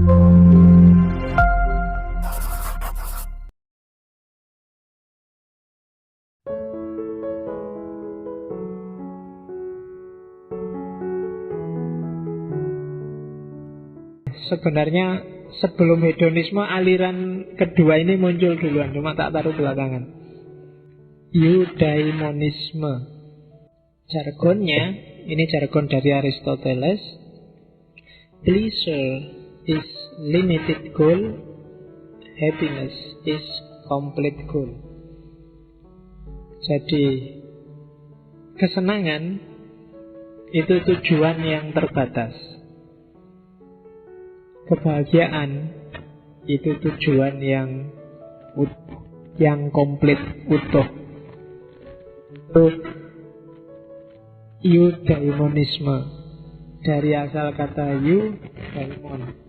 Sebenarnya sebelum hedonisme, aliran kedua ini muncul duluan, cuma tak taruh belakangan. Eudaimonisme. Jargonnya, ini jargon dari Aristoteles. Pleasure is limited goal, happiness is complete goal. Jadi kesenangan itu tujuan yang terbatas, kebahagiaan itu tujuan yang komplit, utuh. Itu eudaimonisme, dari asal kata eudaimon.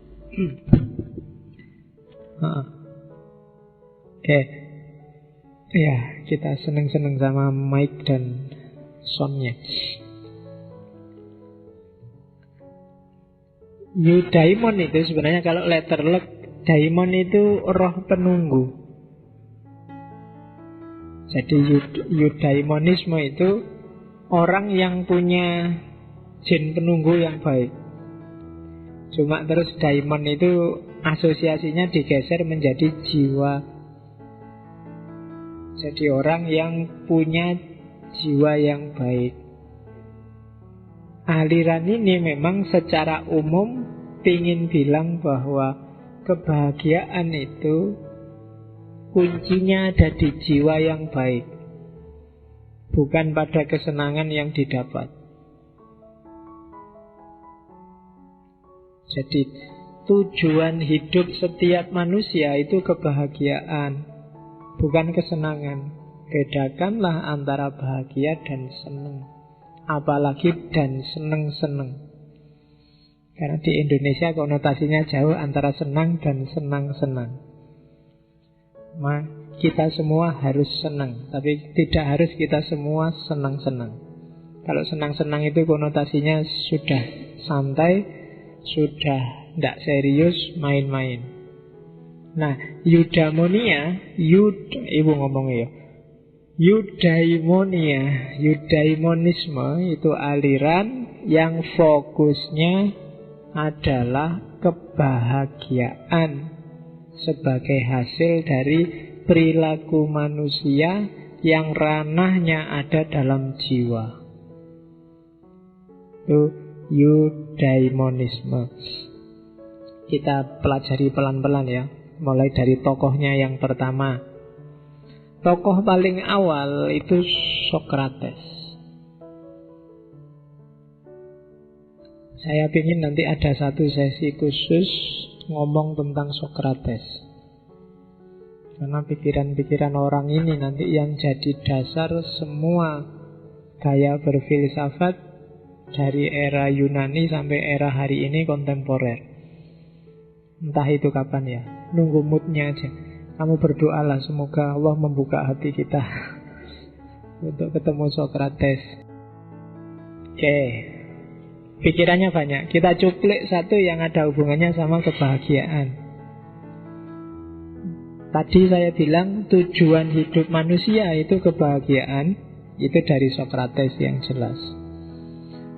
Oke. Ya, kita seneng-seneng sama mic dan soundnya. Eudaimon itu sebenarnya kalau letter luck, daimon itu roh penunggu. Jadi eudaimonisme itu orang yang punya jin penunggu yang baik. Cuma terus daimon itu asosiasinya digeser menjadi jiwa. Jadi orang yang punya jiwa yang baik. Aliran ini memang secara umum ingin bilang bahwa kebahagiaan itu kuncinya ada di jiwa yang baik, bukan pada kesenangan yang didapat. Jadi tujuan hidup setiap manusia itu kebahagiaan, bukan kesenangan. Bedakanlah antara bahagia dan senang. Apalagi dan seneng-seneng. Karena di Indonesia konotasinya jauh antara senang dan senang-senang. Kita semua harus senang, tapi tidak harus kita semua senang-senang. Kalau senang-senang itu konotasinya sudah santai, sudah tidak serius, main-main. Nah, eudaimonia, ibu ngomong ya. Eudaimonisme itu aliran yang fokusnya adalah kebahagiaan sebagai hasil dari perilaku manusia yang ranahnya ada dalam jiwa. Itu eudaimonisme. Kita pelajari pelan-pelan ya, mulai dari tokohnya yang pertama. Tokoh paling awal itu Sokrates. Saya ingin nanti ada satu sesi khusus ngomong tentang Sokrates. Karena pikiran-pikiran orang ini nanti yang jadi dasar semua gaya berfilsafat dari era Yunani sampai era hari ini kontemporer. Entah itu kapan ya, nunggu moodnya aja. Kamu berdoalah semoga Allah membuka hati kita untuk ketemu Sokrates. Oke, pikirannya banyak. Kita cuplik satu yang ada hubungannya sama kebahagiaan. Tadi saya bilang tujuan hidup manusia itu kebahagiaan. Itu dari Sokrates yang jelas.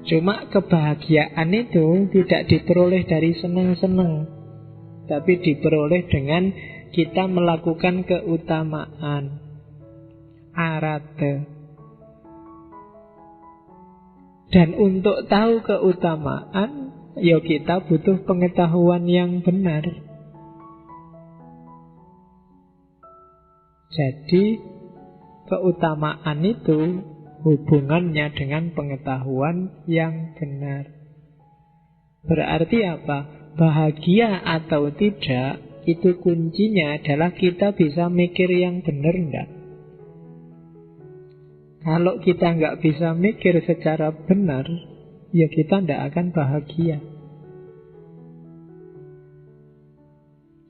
Cuma kebahagiaan itu tidak diperoleh dari senang-senang, tapi diperoleh dengan kita melakukan keutamaan, arate. Dan untuk tahu keutamaan, ya kita butuh pengetahuan yang benar. Jadi keutamaan itu hubungannya dengan pengetahuan yang benar. Berarti apa? Bahagia atau tidak, itu kuncinya adalah kita bisa mikir yang benar enggak. Kalau kita nggak bisa mikir secara benar, ya kita nggak akan bahagia.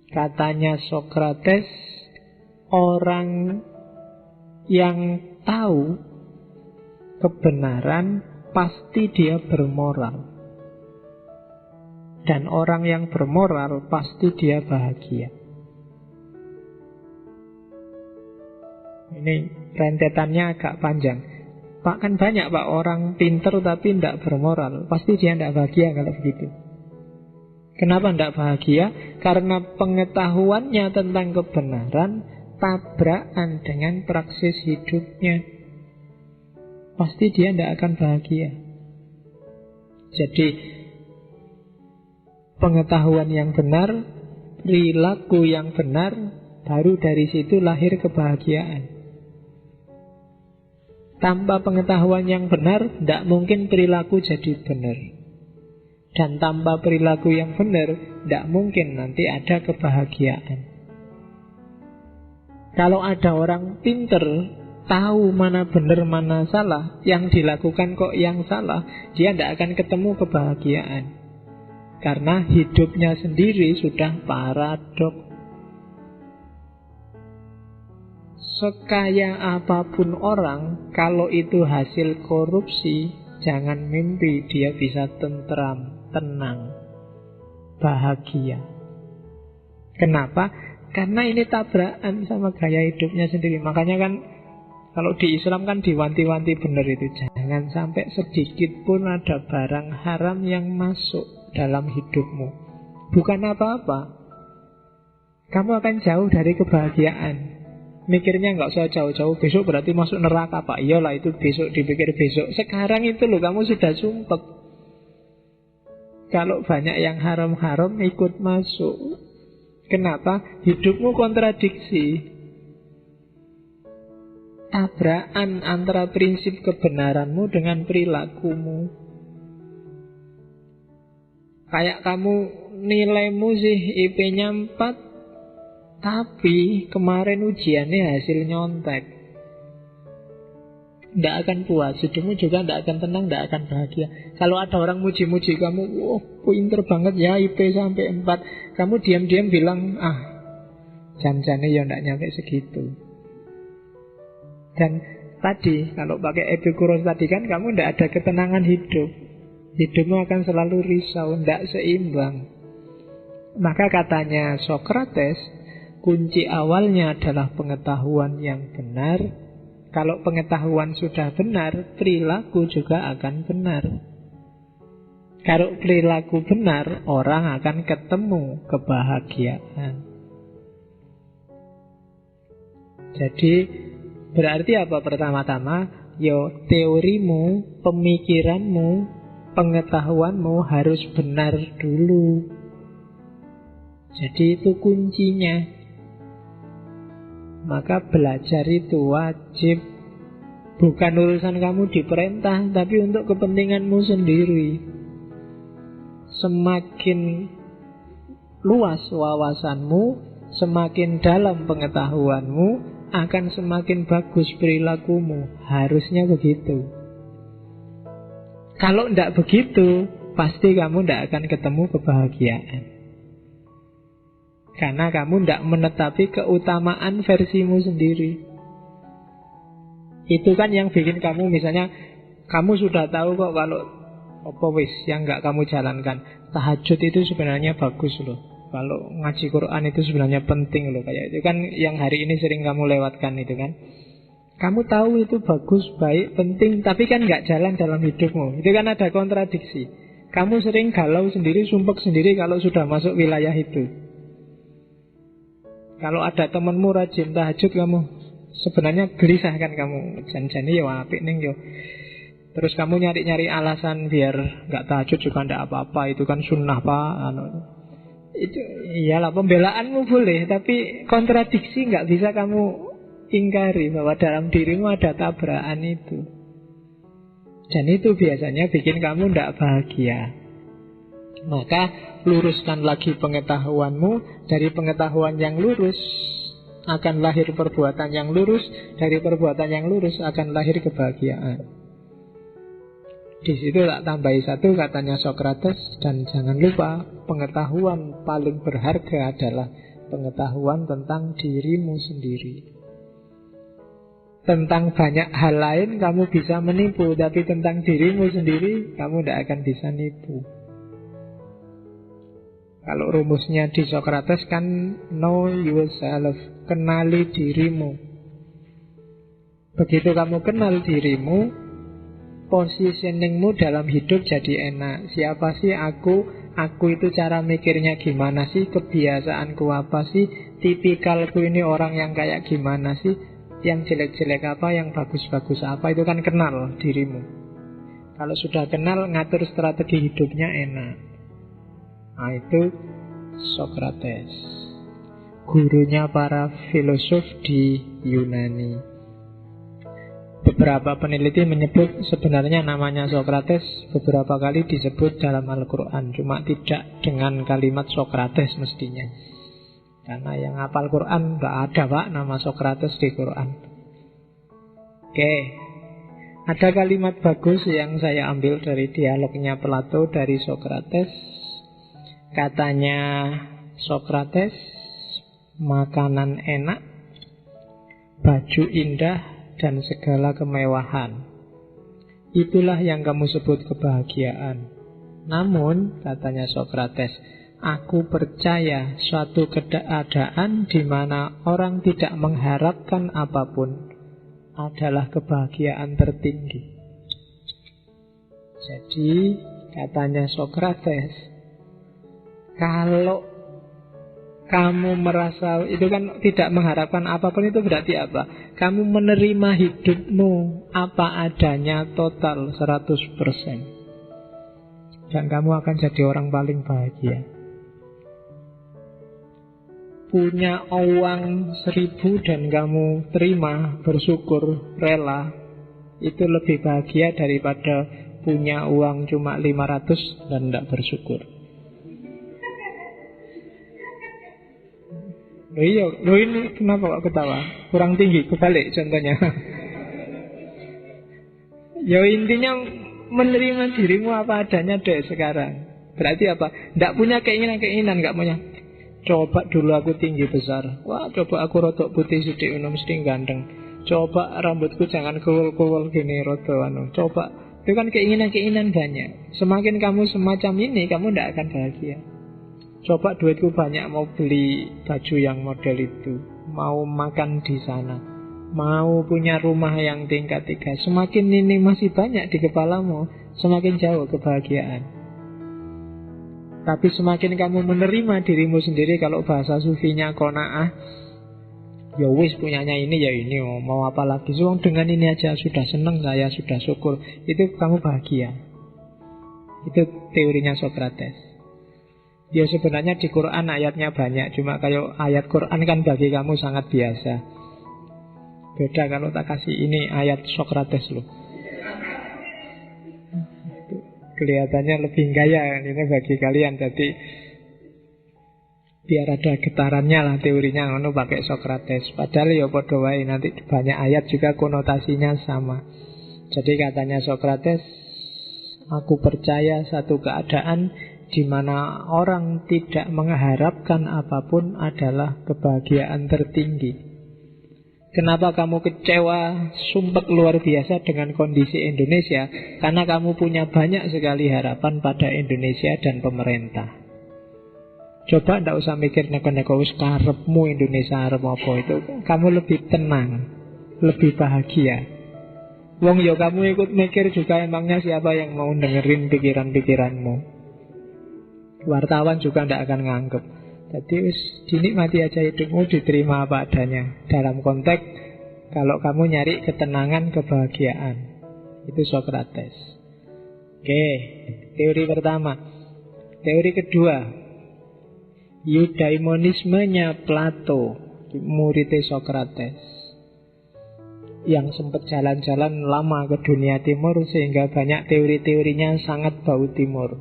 Katanya Sokrates, orang yang tahu kebenaran pasti dia bermoral. Dan orang yang bermoral pasti dia bahagia. Ini rentetannya agak panjang. Pak, kan banyak Pak orang pinter tapi tidak bermoral. Pasti dia tidak bahagia kalau begitu. Kenapa tidak bahagia? Karena pengetahuannya tentang kebenaran tabrakan dengan praksis hidupnya. Pasti dia tidak akan bahagia. Jadi pengetahuan yang benar, perilaku yang benar, baru dari situ lahir kebahagiaan. Tanpa pengetahuan yang benar, tidak mungkin perilaku jadi benar. Dan tanpa perilaku yang benar, tidak mungkin nanti ada kebahagiaan. Kalau ada orang pinter, tahu mana benar mana salah, yang dilakukan kok yang salah, dia tidak akan ketemu kebahagiaan. Karena hidupnya sendiri sudah paradok. Sekaya apapun orang, kalau itu hasil korupsi, jangan mimpi dia bisa tentram, tenang, bahagia. Kenapa? Karena ini tabrakan sama gaya hidupnya sendiri. Makanya kan kalau di Islam kan diwanti-wanti benar itu. Jangan sampai sedikit pun ada barang haram yang masuk dalam hidupmu. Bukan apa-apa, kamu akan jauh dari kebahagiaan. Mikirnya nggak usah jauh-jauh, besok berarti masuk neraka Pak. Iyalah itu besok, dipikir besok. Sekarang itu loh kamu sudah sumpek. Kalau banyak yang haram-haram ikut masuk. Kenapa? Hidupmu kontradiksi. Tabrakan antara prinsip kebenaranmu dengan perilakumu. Kayak kamu nilaimu sih IP-nya 4, tapi kemarin ujiannya hasil nyontek. Tidak akan puas, hidupmu juga tidak akan tenang, tidak akan bahagia. Kalau ada orang muji-muji kamu, wah pinter banget ya IP sampai 4, kamu diam-diam bilang, jam-jamnya ya tidak nyampe segitu. Dan tadi, kalau pakai Epikuros tadi kan kamu tidak ada ketenangan hidup. Hidupmu akan selalu risau, tidak seimbang. Maka katanya Sokrates, kunci awalnya adalah pengetahuan yang benar. Kalau pengetahuan sudah benar, perilaku juga akan benar. Kalau perilaku benar, orang akan ketemu kebahagiaan. Jadi berarti apa pertama-tama? Teorimu, pemikiranmu, pengetahuanmu harus benar dulu. Jadi itu kuncinya. Maka belajar itu wajib. Bukan urusan kamu diperintah, tapi untuk kepentinganmu sendiri. Semakin luas wawasanmu, semakin dalam pengetahuanmu, akan semakin bagus perilakumu. Harusnya begitu. Kalau tidak begitu, pasti kamu tidak akan ketemu kebahagiaan. Karena kamu tidak menetapi keutamaan versimu sendiri. Itu kan yang bikin kamu, misalnya kamu sudah tahu kok kalau yang nggak kamu jalankan. Tahajud itu sebenarnya bagus loh. Kalau ngaji Quran itu sebenarnya penting loh. Kayak itu kan yang hari ini sering kamu lewatkan itu kan. Kamu tahu itu bagus, baik, penting, tapi kan nggak jalan dalam hidupmu. Itu kan ada kontradiksi. Kamu sering galau sendiri, sumpek sendiri kalau sudah masuk wilayah itu. Kalau ada temanmu rajin tahajud, kamu sebenarnya gelisah kan kamu. Jan-jani ya apik ning yo. Terus kamu nyari-nyari alasan biar nggak tahajud juga ndak apa-apa. Itu kan sunnah Pak. Itu iyalah pembelaanmu boleh, tapi kontradiksi nggak bisa kamu ingkari bahwa dalam dirimu ada tabrakan itu. Dan itu biasanya bikin kamu ndak bahagia. Maka luruskan lagi pengetahuanmu. Dari pengetahuan yang lurus akan lahir perbuatan yang lurus. Dari perbuatan yang lurus akan lahir kebahagiaan. Di situ tak tambahi satu, katanya Sokrates. Dan jangan lupa, pengetahuan paling berharga adalah pengetahuan tentang dirimu sendiri. Tentang banyak hal lain kamu bisa menipu, tapi tentang dirimu sendiri kamu tidak akan bisa nipu. Kalau rumusnya di Socrates kan know yourself, kenali dirimu. Begitu kamu kenal dirimu, positioningmu dalam hidup jadi enak. Siapa sih aku? Aku itu cara mikirnya gimana sih? Kebiasaanku apa sih? Tipikalku ini orang yang kayak gimana sih? Yang jelek-jelek apa? Yang bagus-bagus apa? Itu kan kenal dirimu. Kalau sudah kenal, ngatur strategi hidupnya enak. Nah, itu Socrates, gurunya para filosof di Yunani. Beberapa peneliti menyebut sebenarnya namanya Socrates beberapa kali disebut dalam Al-Quran, cuma tidak dengan kalimat Socrates mestinya. Karena yang hafal Quran nggak ada Pak nama Socrates di Quran. Oke, ada kalimat bagus yang saya ambil dari dialognya Plato dari Socrates. Katanya Socrates, makanan enak, baju indah, dan segala kemewahan, itulah yang kamu sebut kebahagiaan. Namun, katanya Socrates, aku percaya suatu keadaan di mana orang tidak mengharapkan apapun adalah kebahagiaan tertinggi. Jadi, katanya Socrates, kalau kamu merasa itu kan tidak mengharapkan apapun, itu berarti apa? Kamu menerima hidupmu apa adanya total 100%. Dan kamu akan jadi orang paling bahagia. Punya uang 1.000 dan kamu terima, bersyukur, rela, itu lebih bahagia daripada punya uang cuma 500 dan tidak bersyukur. Loh iya, loh ini kenapa kok ketawa? Kurang tinggi, kebalik contohnya. Ya intinya menerima dirimu apa adanya deh sekarang. Berarti apa? Tidak punya keinginan-keinginan, nggak punya. Coba dulu aku tinggi besar. Wah, coba aku rotok putih sidik mesti ganteng. Coba rambutku jangan kuwul-kuwul gini rotok anu. Coba, itu kan keinginan-keinginan banyak. Semakin kamu semacam ini, kamu tidak akan bahagia. Coba duitku banyak, mau beli baju yang model itu, mau makan di sana, mau punya rumah yang tingkat 3. Semakin ini masih banyak di kepalamu, semakin jauh kebahagiaan. Tapi semakin kamu menerima dirimu sendiri, kalau bahasa sufinya qanaah, ya wis punyanya ini ya ini, mau apa lagi? So, dengan ini aja sudah senang saya, sudah syukur. Itu kamu bahagia. Itu teorinya Socrates. Ya sebenarnya di Quran ayatnya banyak, cuma kayak ayat Quran kan bagi kamu sangat biasa. Beda kalau tak kasih ini ayat Socrates loh. Kelihatannya lebih gaya ini bagi kalian, jadi biar ada getarannya lah teorinya ngono pakai Socrates. Padahal ya padha wae, nanti banyak ayat juga konotasinya sama. Jadi katanya Socrates, aku percaya satu keadaan di mana orang tidak mengharapkan apapun adalah kebahagiaan tertinggi. Kenapa kamu kecewa, sumpek luar biasa dengan kondisi Indonesia? Karena kamu punya banyak sekali harapan pada Indonesia dan pemerintah. Coba ndak usah mikir neko-neko wis karepmu Indonesia arep apa, itu kamu lebih tenang, lebih bahagia. Wong yo kamu ikut mikir juga, emangnya siapa yang mau dengerin pikiran-pikiranmu? Wartawan juga tidak akan nganggep. Jadi wis dinikmati aja hidupmu, diterima apa adanya. Dalam konteks kalau kamu nyari ketenangan, kebahagiaan. Itu Socrates. Oke, teori pertama. Teori kedua, eudaimonismenya Plato, muridnya Socrates, yang sempat jalan-jalan lama ke dunia timur sehingga banyak teori-teorinya sangat bau timur,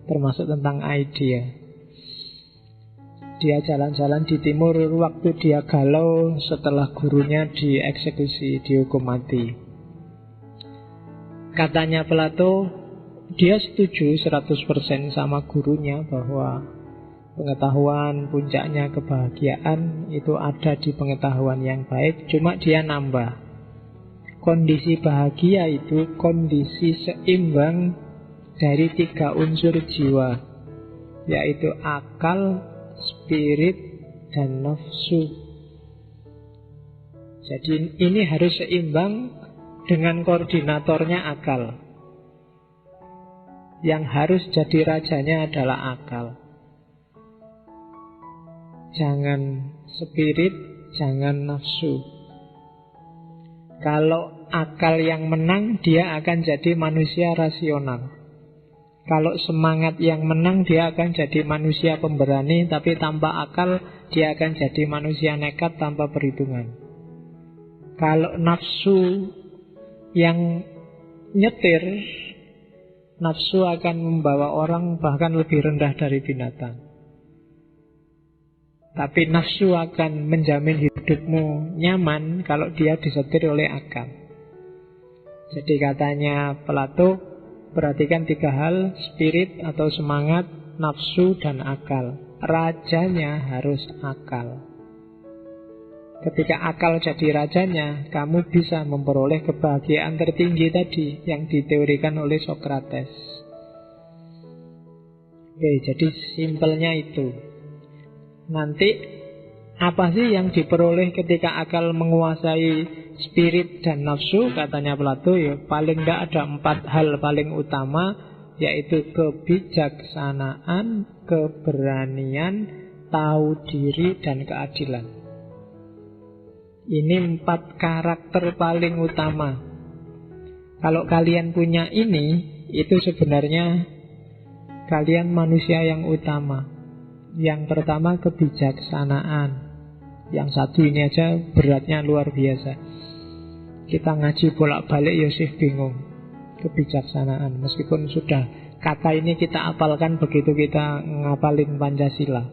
termasuk tentang idea. Dia jalan-jalan di timur waktu dia galau setelah gurunya dieksekusi, dihukum mati. Katanya Plato, dia setuju 100% sama gurunya bahwa pengetahuan puncaknya kebahagiaan itu ada di pengetahuan yang baik. Cuma dia nambah, kondisi bahagia itu kondisi seimbang dari 3 unsur jiwa. yaitu akal, spirit, dan nafsu. Jadi ini harus seimbang dengan koordinatornya akal. Yang harus jadi rajanya adalah akal. Jangan spirit, jangan nafsu. Kalau akal yang menang, dia akan jadi manusia rasional. Kalau semangat yang menang, dia akan jadi manusia pemberani. Tapi tanpa akal, dia akan jadi manusia nekat tanpa perhitungan. Kalau nafsu yang nyetir, nafsu akan membawa orang bahkan lebih rendah dari binatang. Tapi nafsu akan menjamin hidupmu nyaman kalau dia disetir oleh akal. Jadi katanya Plato, perhatikan 3 hal: spirit atau semangat, nafsu, dan akal. Rajanya harus akal. Ketika akal jadi rajanya, kamu bisa memperoleh kebahagiaan tertinggi tadi yang diteorikan oleh Socrates. Oke, jadi simpelnya itu. Nanti apa sih yang diperoleh ketika akal menguasai spirit dan nafsu? Katanya Plato, ya paling tidak ada 4 hal paling utama, yaitu kebijaksanaan, keberanian, tahu diri, dan keadilan. Ini 4 karakter paling utama. Kalau kalian punya ini, itu sebenarnya kalian manusia yang utama. Yang pertama kebijaksanaan. Yang satu ini aja beratnya luar biasa. Kita ngaji bolak-balik ya sih bingung. Kebijaksanaan. Meskipun sudah kata ini kita apalkan begitu kita ngapalin Pancasila.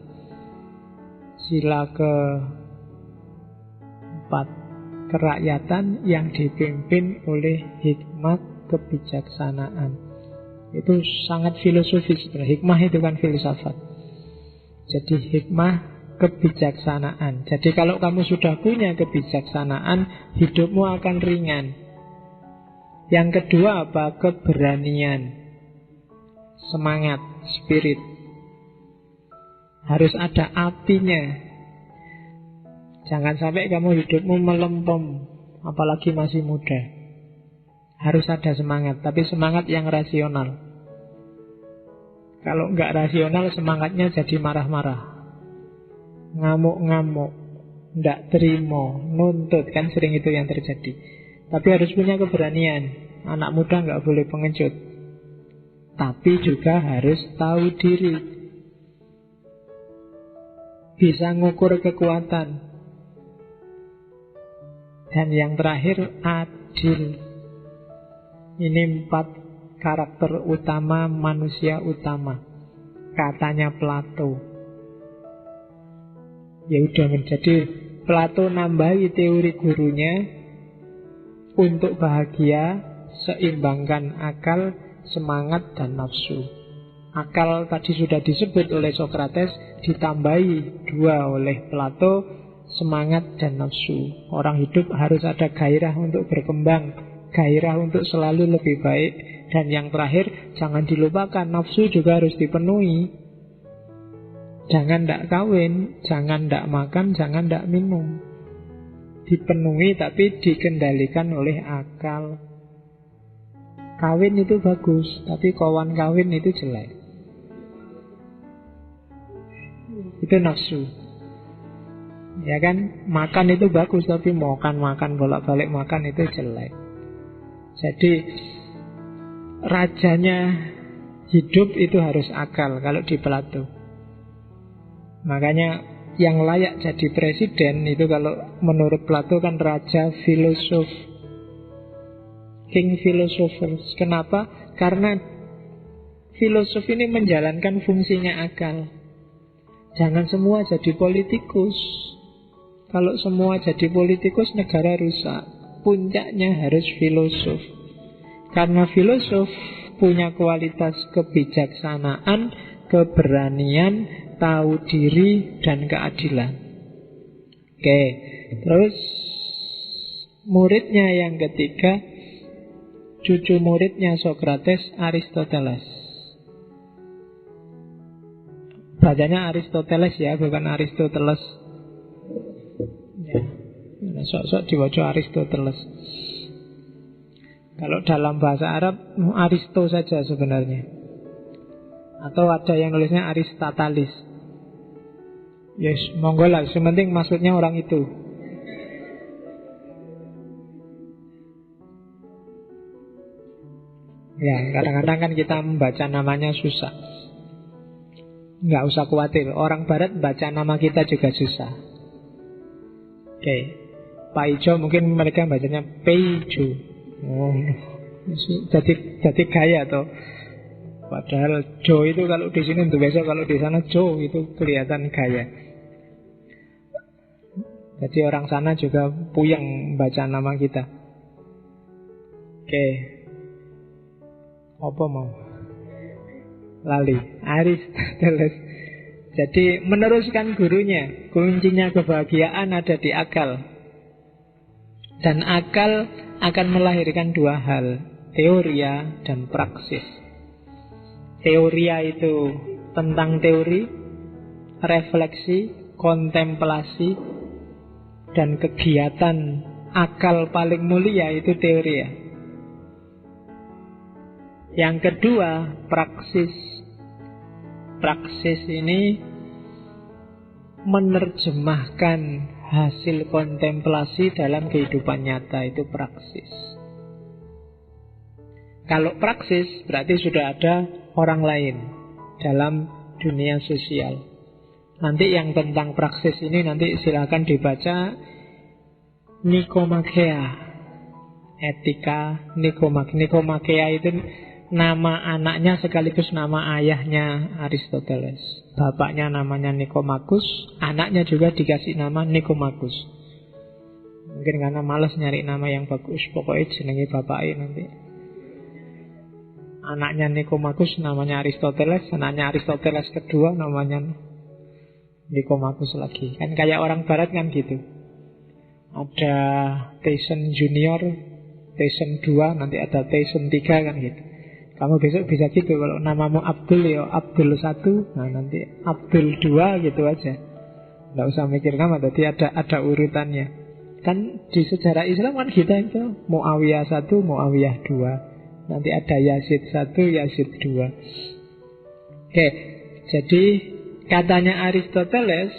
Sila ke-4, kerakyatan yang dipimpin oleh hikmat kebijaksanaan. Itu sangat filosofis. Hikmah itu kan filsafat. Jadi hikmah kebijaksanaan. Jadi kalau kamu sudah punya kebijaksanaan, hidupmu akan ringan. Yang kedua apa? Keberanian. Semangat, spirit. Harus ada apinya. Jangan sampai kamu hidupmu melempem, apalagi masih muda. Harus ada semangat, tapi semangat yang rasional. Kalau nggak rasional, semangatnya jadi marah-marah, ngamuk-ngamuk, nggak terima, nuntut. Kan sering itu yang terjadi. Tapi harus punya keberanian. Anak muda nggak boleh pengecut, tapi juga harus tahu diri, bisa ngukur kekuatan. Dan yang terakhir, adil. Ini 4 karakter utama manusia utama, katanya Plato. Ya udah, menjadi Plato nambahi teori gurunya. Untuk bahagia, seimbangkan akal, semangat, dan nafsu. Akal tadi sudah disebut oleh Socrates, ditambahi 2 oleh Plato, semangat dan nafsu. Orang hidup harus ada gairah untuk berkembang, gairah untuk selalu lebih baik. Dan yang terakhir, jangan dilupakan, nafsu juga harus dipenuhi. Jangan ndak kawin, jangan ndak makan, jangan ndak minum. Dipenuhi tapi dikendalikan oleh akal. Kawin itu bagus, tapi kawan kawin itu jelek. Itu nafsu. Ya kan, makan itu bagus, tapi makan bolak-balik makan itu jelek. Jadi rajanya hidup itu harus akal kalau di Plato. Makanya yang layak jadi presiden itu kalau menurut Plato kan raja filosof, king philosophers. Kenapa? Karena filosof ini menjalankan fungsinya akal. Jangan semua jadi politikus. Kalau semua jadi politikus, negara rusak. Puncaknya harus filosof. Karena filosof punya kualitas kebijaksanaan, keberanian, tahu diri, dan keadilan. Oke, terus muridnya yang ketiga, cucu muridnya Socrates, Aristoteles. bacanya Aristoteles ya, bukan Aristoteles. Ya, sok-sok diwaca Aristoteles. Kalau dalam bahasa Arab Aristo saja sebenarnya. Atau ada yang nulisnya Aristatalis. Yes, monggo lah, sementing maksudnya orang itu. Ya, kadang-kadang kan kita membaca namanya susah. Nggak usah khawatir, orang barat baca nama kita juga susah. Oke, Pak Ijo mungkin mereka bacanya Peijo. Oh, jadi gaya toh. Padahal Jo itu kalau di sini untuk besok, kalau di sana Jo itu kelihatan gaya. Jadi orang sana juga puyeng baca nama kita. Oke, apa mau? Lali, Aristoteles. Jadi meneruskan gurunya. Kuncinya kebahagiaan ada di akal. Dan akal akan melahirkan dua hal, teoria dan praksis. Teoria itu tentang teori, refleksi, kontemplasi, dan kegiatan akal paling mulia itu teoria. Yang kedua, praksis. Praksis ini menerjemahkan hasil kontemplasi dalam kehidupan nyata, itu praksis. Kalau praksis berarti sudah ada orang lain dalam dunia sosial. Nanti yang tentang praksis ini nanti silakan dibaca Nikomakea. Etika Nikomakea itu nama anaknya sekaligus nama ayahnya Aristoteles. Bapaknya namanya Nikomakus, anaknya juga dikasih nama Nikomakus. Mungkin karena malas nyari nama yang bagus, pokoknya jenenge bapaknya nanti. Anaknya Nikomakus namanya Aristoteles, anaknya Aristoteles kedua namanya Nikomakus lagi. Kan kayak orang barat kan gitu. Ada Tyson Junior, Tyson 2, nanti ada Tyson 3 kan gitu. Kamu besok bisa gitu, kalau namamu Abdul ya Abdul 1, nah nanti Abdul 2 gitu aja. Nggak usah mikir nama, jadi ada urutannya. Kan di sejarah Islam kan kita itu Muawiyah 1, Muawiyah 2. Nanti ada Yazid 1, Yazid 2. Oke, jadi katanya Aristoteles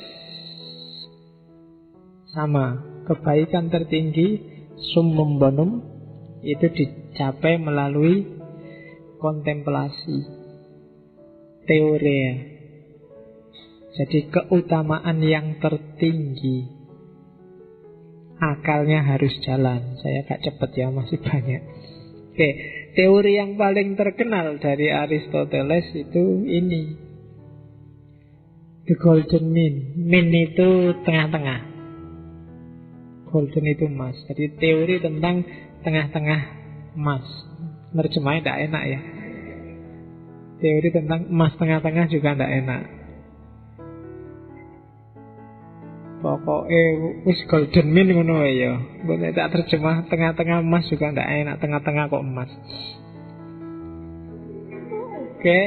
sama, kebaikan tertinggi summum bonum itu dicapai melalui kontemplasi, teoria. Jadi keutamaan yang tertinggi, akalnya harus jalan. Saya agak cepat ya, masih banyak. Oke, teori yang paling terkenal dari Aristoteles itu ini, the golden mean. Mean itu tengah-tengah, golden itu emas. Jadi teori tentang tengah-tengah emas. Nerjemahnya tidak enak ya. Teori tentang emas tengah-tengah juga tidak enak. Pokoknya wis golden mean ngono ya. Boleh tak terjemah tengah-tengah emas juga tidak enak. Tengah-tengah kok emas. Oke.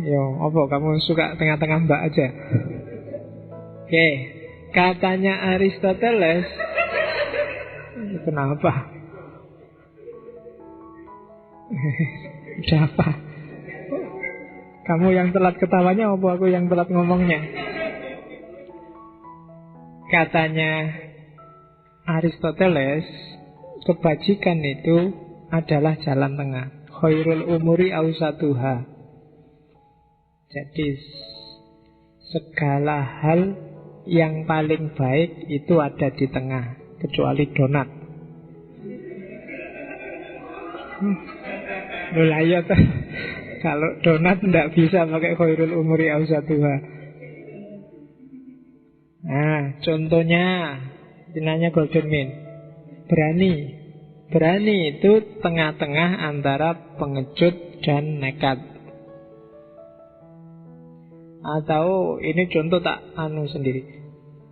Yo, apa kamu suka tengah-tengah mbak aja? Oke. Katanya Aristoteles. Kenapa? Udah apa? Kamu yang telat ketawanya apa aku yang telat ngomongnya? Katanya Aristoteles, kebajikan itu adalah jalan tengah. Khairul umuri ausatuha. Jadi segala hal yang paling baik itu ada di tengah, kecuali donat. Loh kalau donat tidak bisa pakai khairul umuri ausatuha. Nah, contohnya jenanya golden mean. Berani itu tengah-tengah antara pengecut dan nekat. Atau ini contoh tak sendiri.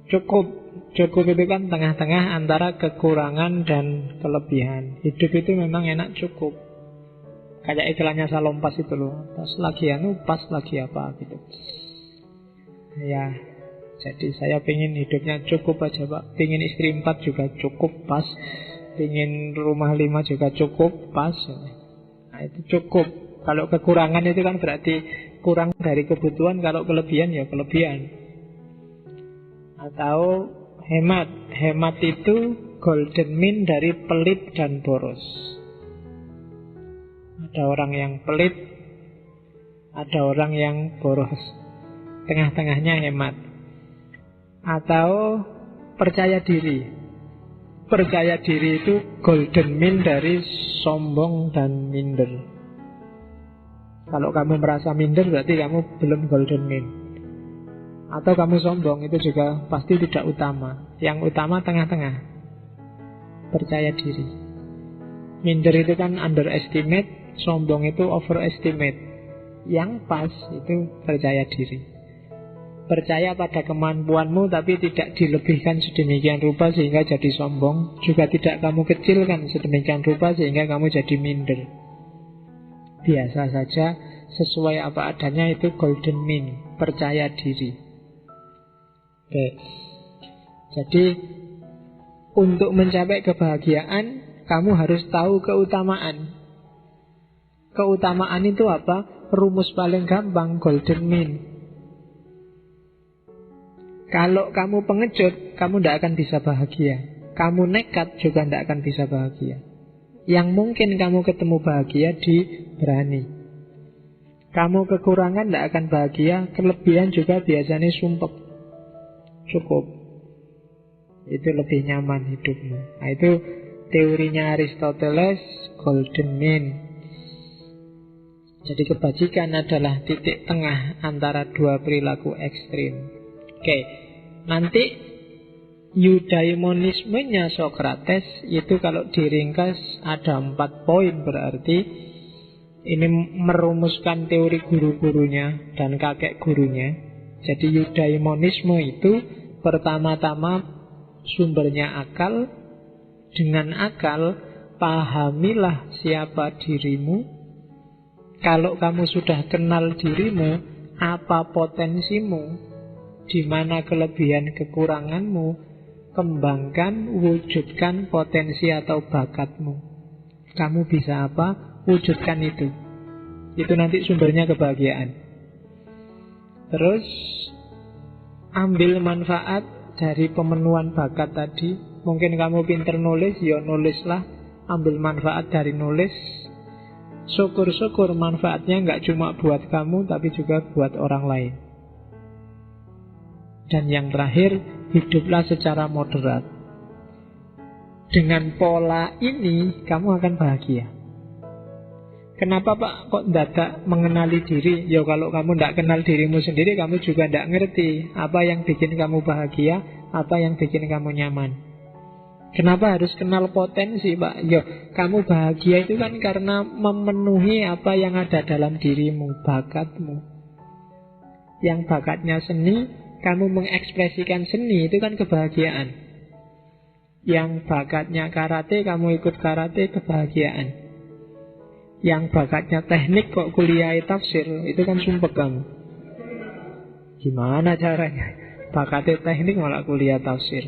Cukup itu kan tengah-tengah antara kekurangan dan kelebihan. Hidup itu memang enak cukup. Kayak iklannya Salompas itu loh. Pas lagi pas lagi apa gitu. Ya, jadi saya pengen hidupnya cukup aja Pak. Pengen istri 4 juga cukup, pas. Pengen rumah 5 juga cukup, pas. Nah itu cukup. Kalau kekurangan itu kan berarti kurang dari kebutuhan. Kalau kelebihan ya kelebihan. Atau hemat. Hemat itu golden mean dari pelit dan boros. Ada orang yang pelit, ada orang yang boros. Tengah-tengahnya hemat. Atau percaya diri. Percaya diri itu golden mean dari sombong dan minder. Kalau kamu merasa minder berarti kamu belum golden mean. Atau kamu sombong, itu juga pasti tidak utama. Yang utama tengah-tengah. Percaya diri. Minder itu kan underestimate, sombong itu overestimate. Yang pas itu percaya diri. Percaya pada kemampuanmu tapi tidak dilebihkan sedemikian rupa sehingga jadi sombong. Juga tidak kamu kecilkan sedemikian rupa sehingga kamu jadi minder. Biasa saja, sesuai apa adanya, itu golden mean. Percaya diri. Oke. Jadi untuk mencapai kebahagiaan, kamu harus tahu keutamaan. Keutamaan itu apa? Rumus paling gampang, golden mean. Kalau kamu pengecut, kamu tidak akan bisa bahagia. Kamu nekat juga tidak akan bisa bahagia. Yang mungkin kamu ketemu bahagia di berani. Kamu kekurangan tidak akan bahagia. Kelebihan juga biasanya sumpek. Cukup. Itu lebih nyaman hidupmu. Nah itu teorinya Aristoteles, golden mean. Jadi kebajikan adalah titik tengah antara dua perilaku ekstrim. Oke, nanti eudaimonismenya Sokrates itu kalau diringkas ada 4 poin berarti. Ini merumuskan teori guru-gurunya dan kakek gurunya. Jadi eudaimonisme itu pertama-tama sumbernya akal. Dengan akal pahamilah siapa dirimu. Kalau kamu sudah kenal dirimu, apa potensimu, di mana kelebihan kekuranganmu, kembangkan, wujudkan potensi atau bakatmu. Kamu bisa apa? Wujudkan itu. Itu nanti sumbernya kebahagiaan. Terus ambil manfaat dari pemenuhan bakat tadi. Mungkin kamu pinter nulis, ya nulislah. Ambil manfaat dari nulis. Syukur-syukur manfaatnya nggak cuma buat kamu, tapi juga buat orang lain. Dan yang terakhir, hiduplah secara moderat. Dengan pola ini, kamu akan bahagia. Kenapa Pak kok tidak mengenali diri? Ya kalau kamu tidak kenal dirimu sendiri, kamu juga tidak ngerti apa yang bikin kamu bahagia, apa yang bikin kamu nyaman. Kenapa harus kenal potensi Pak? Ya kamu bahagia itu kan karena memenuhi apa yang ada dalam dirimu, bakatmu. Yang bakatnya seni, kamu mengekspresikan seni, itu kan kebahagiaan. Yang bakatnya karate, kamu ikut karate, kebahagiaan. Yang bakatnya teknik kok kuliah tafsir, itu kan sumpek kamu. Gimana caranya? Bakatnya teknik malah kuliah tafsir.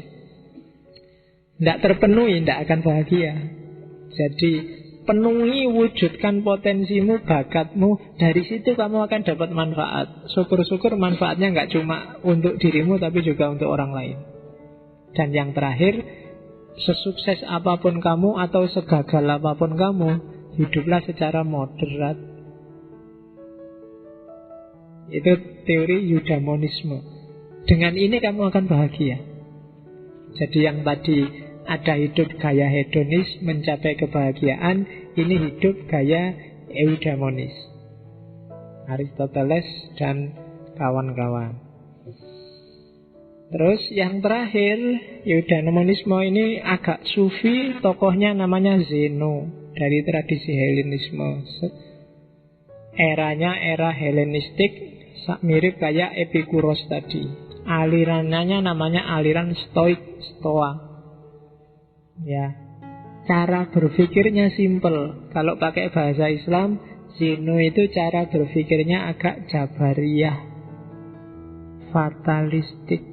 Tidak terpenuhi, tidak akan bahagia. Jadi penuhi, wujudkan potensimu, bakatmu. Dari situ kamu akan dapat manfaat. Syukur-syukur manfaatnya nggak cuma untuk dirimu, tapi juga untuk orang lain. Dan yang terakhir, sesukses apapun kamu atau segagal apapun kamu, hiduplah secara moderat. Itu teori eudaimonisme. Dengan ini kamu akan bahagia. Jadi yang tadi ada hidup gaya hedonis mencapai kebahagiaan, ini hidup gaya eudaimonis. Aristoteles dan kawan-kawan. Terus yang terakhir, eudaimonisme ini agak sufi, tokohnya namanya Zeno, dari tradisi Helenisme. Eranya era Helenistik, mirip kayak Epikuros tadi. Alirannya namanya aliran Stoik, Stoa. Ya, cara berpikirnya simple. Kalau pakai bahasa Islam, Zeno itu cara berpikirnya agak Jabariyah. fatalistik.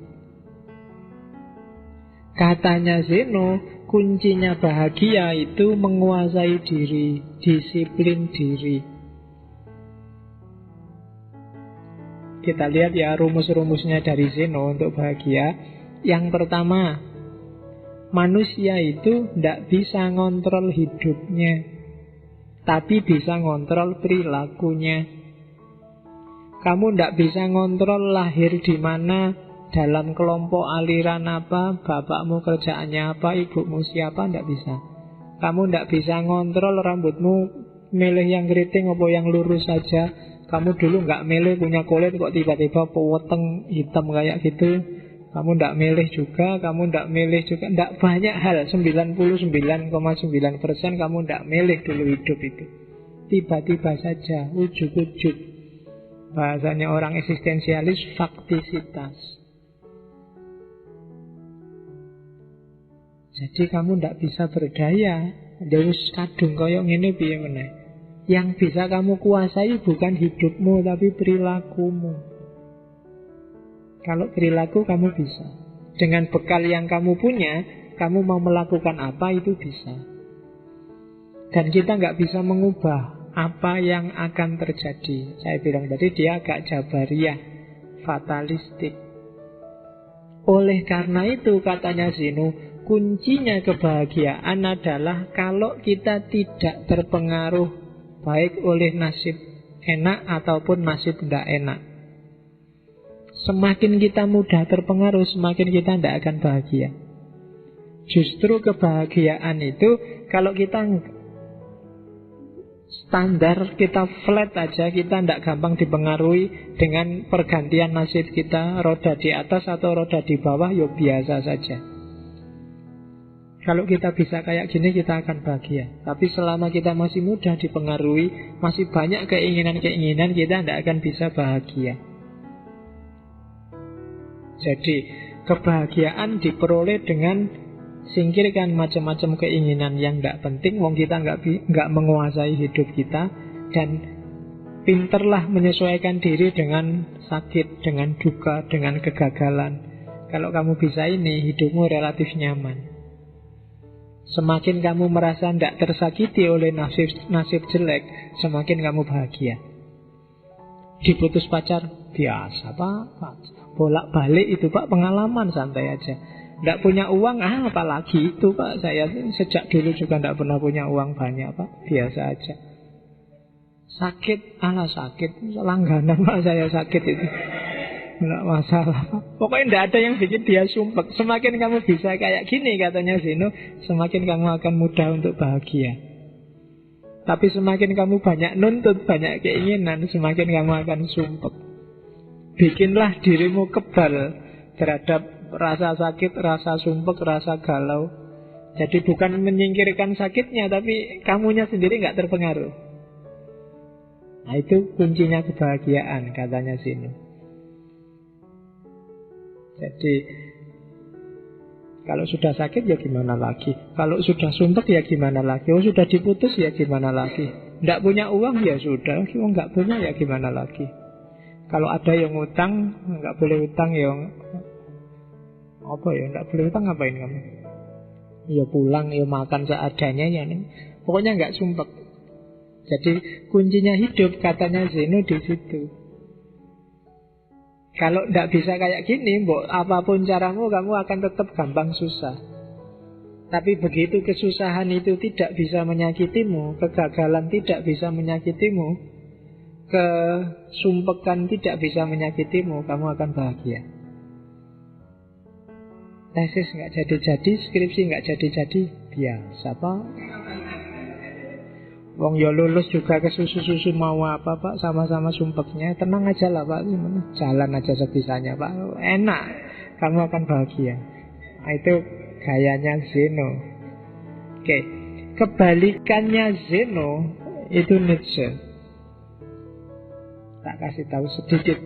Katanya Zeno, kuncinya bahagia itu menguasai diri, disiplin diri. Kita lihat ya rumus-rumusnya dari Zeno untuk bahagia. Yang pertama, manusia itu tidak bisa ngontrol hidupnya, tapi bisa ngontrol perilakunya. Kamu tidak bisa ngontrol lahir di mana, dalam kelompok aliran apa, bapakmu kerjaannya apa, ibumu siapa, tidak bisa. Kamu tidak bisa ngontrol rambutmu milih yang keriting apa yang lurus saja. Kamu dulu nggak milih punya kulit kok tiba-tiba peweteng hitam kayak gitu. Kamu nggak milih juga, kamu nggak milih juga. Nggak banyak hal, 99,9% kamu nggak milih dulu hidup itu. Tiba-tiba saja, ujug-ujug. Bahasanya orang eksistensialis, faktisitas. Jadi kamu tidak bisa berdaya. Terus kadung koyok ngene piye meneh. Yang bisa kamu kuasai bukan hidupmu, tapi perilakumu. Kalau perilaku kamu bisa. Dengan bekal yang kamu punya, kamu mau melakukan apa itu bisa. Dan kita nggak bisa mengubah apa yang akan terjadi. Saya bilang tadi dia agak jabariyah, fatalistik. Oleh karena itu katanya Zeno, kuncinya kebahagiaan adalah kalau kita tidak terpengaruh baik oleh nasib enak ataupun nasib tidak enak. Semakin kita mudah terpengaruh, semakin kita tidak akan bahagia. Justru kebahagiaan itu kalau kita standar, kita flat aja, kita tidak gampang dipengaruhi dengan pergantian nasib kita, roda di atas atau roda di bawah, ya biasa saja. Kalau kita bisa kayak gini, kita akan bahagia. Tapi selama kita masih mudah dipengaruhi, masih banyak keinginan-keinginan, kita tidak akan bisa bahagia. Jadi kebahagiaan diperoleh dengan singkirkan macam-macam keinginan yang tidak penting. Wong kita nggak menguasai hidup kita. Dan pinterlah menyesuaikan diri dengan sakit, dengan duka, dengan kegagalan. Kalau kamu bisa ini, hidupmu relatif nyaman. Semakin kamu merasa tidak tersakiti oleh nasib jelek, semakin kamu bahagia. Diputus pacar, biasa Pak. Bolak-balik itu Pak, pengalaman, santai aja. Tidak punya uang, apalagi itu Pak. Saya sejak dulu juga tidak pernah punya uang banyak Pak, biasa aja. Sakit, sakit, langganan Pak saya sakit itu. Tidak masalah. Pokoknya tidak ada yang bikin dia sumpek. Semakin kamu bisa kayak gini katanya Zeno, semakin kamu akan mudah untuk bahagia. Tapi semakin kamu banyak nuntut, banyak keinginan, semakin kamu akan sumpek. Bikinlah dirimu kebal terhadap rasa sakit, rasa sumpek, rasa galau. Jadi bukan menyingkirkan sakitnya, tapi kamunya sendiri nggak terpengaruh. Nah itu kuncinya kebahagiaan katanya Zeno. Jadi kalau sudah sakit ya gimana lagi, kalau sudah sumpek ya gimana lagi, sudah diputus ya gimana lagi, tidak punya uang ya sudah, nggak punya ya gimana lagi. Kalau ada yang utang, nggak boleh utang ya apa ya, nggak boleh utang ngapain kamu? Ya pulang, ya makan seadanya ya, pokoknya nggak sumpek. Jadi kuncinya hidup katanya Zeno di situ. Kalau tidak bisa kayak gini, apapun caramu, kamu akan tetap gampang susah. Tapi begitu kesusahan itu tidak bisa menyakitimu, kegagalan tidak bisa menyakitimu, kesumpekan tidak bisa menyakitimu, kamu akan bahagia. Tesis nggak jadi-jadi, skripsi nggak jadi-jadi, biasa Pak. Wong ya lulus juga ke susu-susu mau apa Pak, sama-sama sumpeknya. Tenang aja lah Pak, jalan aja sebisanya Pak, enak, kamu akan bahagia. Nah, itu gayanya Zeno. Oke, kebalikannya Zeno itu Nietzsche. Tak kasih tahu sedikit,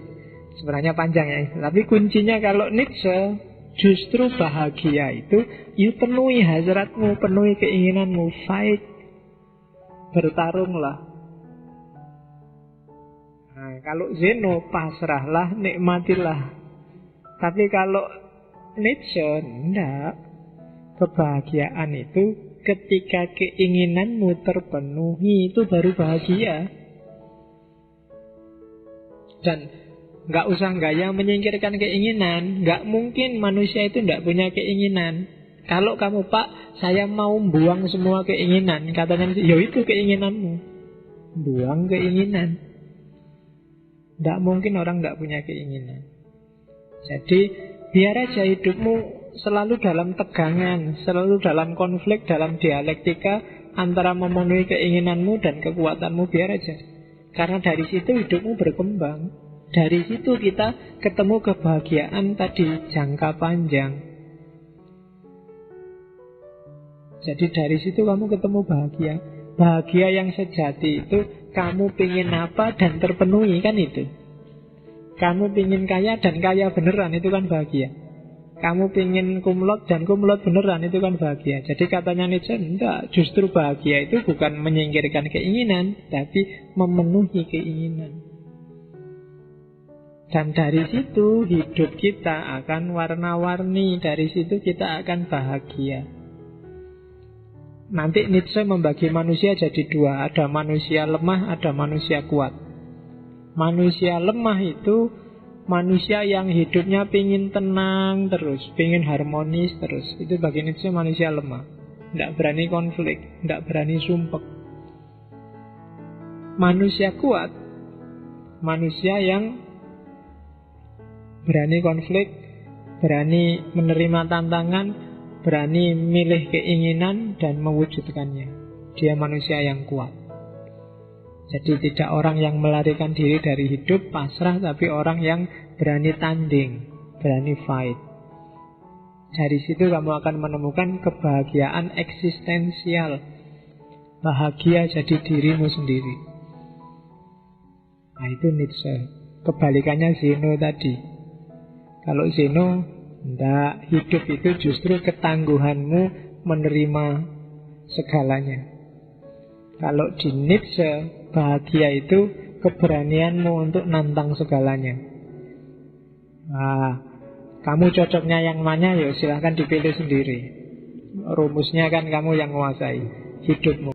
sebenarnya panjang ya, tapi kuncinya kalau Nietzsche justru bahagia itu, penuhi hasratmu, penuhi keinginanmu, fight, bertarunglah. Nah, kalau Zeno, pasrahlah, nikmatilah. Tapi kalau Nietzsche, enggak. Kebahagiaan itu ketika keinginanmu terpenuhi, itu baru bahagia. Dan nggak usah gaya menyingkirkan keinginan. Nggak mungkin manusia itu nggak punya keinginan. Kalau kamu, Pak, saya mau buang semua keinginan, katanya, ya itu keinginanmu. Buang keinginan. Nggak mungkin orang nggak punya keinginan. Jadi biar aja hidupmu selalu dalam tegangan, selalu dalam konflik, dalam dialektika antara memenuhi keinginanmu dan kekuatanmu, biar aja. Karena dari situ hidupmu berkembang. Dari situ kita ketemu kebahagiaan tadi, jangka panjang. Jadi dari situ kamu ketemu bahagia. Bahagia yang sejati itu kamu pingin apa dan terpenuhi, kan itu. Kamu pingin kaya dan kaya beneran, itu kan bahagia. Kamu pingin kumlot dan kumlot beneran, itu kan bahagia. Jadi katanya Nietzsche, enggak, justru bahagia itu bukan menyingkirkan keinginan, tapi memenuhi keinginan. Dan dari situ hidup kita akan warna-warni. Dari situ kita akan bahagia. Nanti Nietzsche membagi manusia jadi dua. Ada manusia lemah, ada manusia kuat. Manusia lemah itu manusia yang hidupnya pingin tenang terus, pingin harmonis terus. Itu bagi Nietzsche manusia lemah. Tidak berani konflik, tidak berani sumpek. Manusia kuat, manusia yang berani konflik, berani menerima tantangan, berani milih keinginan dan mewujudkannya. Dia manusia yang kuat. Jadi tidak orang yang melarikan diri dari hidup, pasrah, tapi orang yang berani tanding, berani fight. Dari situ kamu akan menemukan kebahagiaan eksistensial. Bahagia jadi dirimu sendiri. Nah itu Nietzsche. Kebalikannya Zeno tadi. Kalau Zeno, enggak, hidup itu justru ketangguhanmu menerima segalanya. Kalau di Nietzsche, bahagia itu keberanianmu untuk nantang segalanya. Nah, kamu cocoknya yang mana, ya silahkan dipilih sendiri. Rumusnya kan kamu yang menguasai hidupmu.